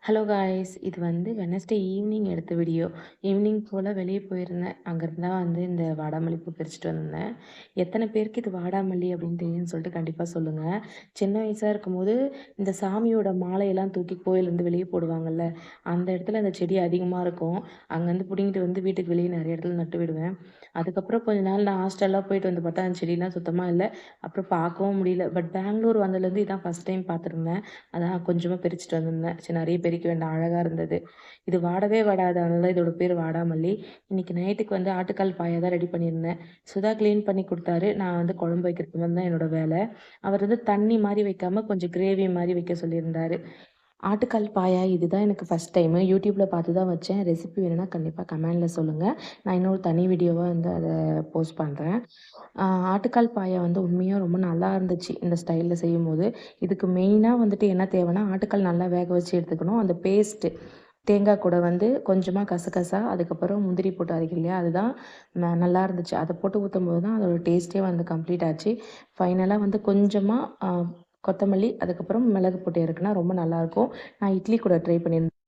Hello guys, இது வந்து Wednesday evening எடுத்த வீடியோ. ஈவினிங் போல் வெளியே போயிருந்தேன். அங்கேருந்து தான் வந்து இந்த வாடாமல்லி பூ பறிச்சுட்டு வந்திருந்தேன். எத்தனை பேருக்கு இது வாடாமல்லி அப்படின்னு தெரியும்னு சொல்லிட்டு கண்டிப்பாக சொல்லுங்கள். சின்ன வயசாக இருக்கும்போது இந்த சாமியோட மாலையெல்லாம் தூக்கி கோயிலேருந்து வெளியே போடுவாங்கல்ல, அந்த இடத்துல அந்த செடி அதிகமாக இருக்கும். அங்கேருந்து பிடிங்கிட்டு வந்து வீட்டுக்கு வெளியே நிறைய இடத்துல நட்டு விடுவேன். அதுக்கப்புறம் கொஞ்ச நாள் நான் ஹாஸ்டல்லாம் போயிட்டு வந்து பார்த்தா அந்த செடிலாம் சுத்தமாக இல்லை. அப்புறம் பார்க்கவும் முடியல. பட் பெங்களூர் வந்ததுலேருந்து இதான் ஃபஸ்ட் டைம் பார்த்துருந்தேன். அதான் கொஞ்சமாக பிரிச்சுட்டு வந்திருந்தேன். சரி, நிறைய பறிக்க வேண்டாம், அழகாக இருந்தது. இது வாடவே வாடாது, அதனால தான் இதோட பேர் வாடாமல்லி. இன்னைக்கு நைட்டுக்கு வந்து ஆட்டுக்கால் பாயா தான் ரெடி பண்ணியிருந்தேன். சுதா க்ளீன் பண்ணி கொடுத்தாரு. நான் வந்து குழம்பு வைக்கிறது வந்து தான் என்னோட வேலை. அவர் வந்து தண்ணி மாதிரி வைக்காம கொஞ்சம் கிரேவி மாதிரி வைக்க சொல்லியிருந்தாரு. ஆட்டுக்கால் பாயா இதுதான் எனக்கு ஃபஸ்ட் டைமு. யூடியூப்பில் பார்த்து தான் வச்சேன். ரெசிபி வேணும்னா கண்டிப்பாக கமெண்டில் சொல்லுங்கள். நான் இன்னொரு தனி வீடியோவாக வந்து அதை போஸ்ட் பண்ணுறேன். ஆட்டுக்கால் பாயா வந்து உண்மையாக ரொம்ப நல்லா இருந்துச்சு இந்த ஸ்டைலில் செய்யும்போது. இதுக்கு மெயினாக வந்துட்டு என்ன தேவைன்னா, ஆட்டுக்கால் நல்லா வேக வச்சு எடுத்துக்கணும். அந்த பேஸ்ட்டு தேங்காய் கூட வந்து கொஞ்சமாக கசகசா, அதுக்கப்புறம் முந்திரி போட்டு அரைக்கும் இல்லையா, அதுதான் நல்லா இருந்துச்சு. அதை போட்டு ஊற்றும்போது தான் அதோட டேஸ்ட்டே வந்து கம்ப்ளீட் ஆச்சு. ஃபைனலாக வந்து கொஞ்சமாக கொத்தமல்லி, அதுக்கப்புறம் மிளகு போட்டு இறக்குனா ரொம்ப நல்லாயிருக்கும். நான் இட்லி கூட ட்ரை பண்ணியிருந்தேன்.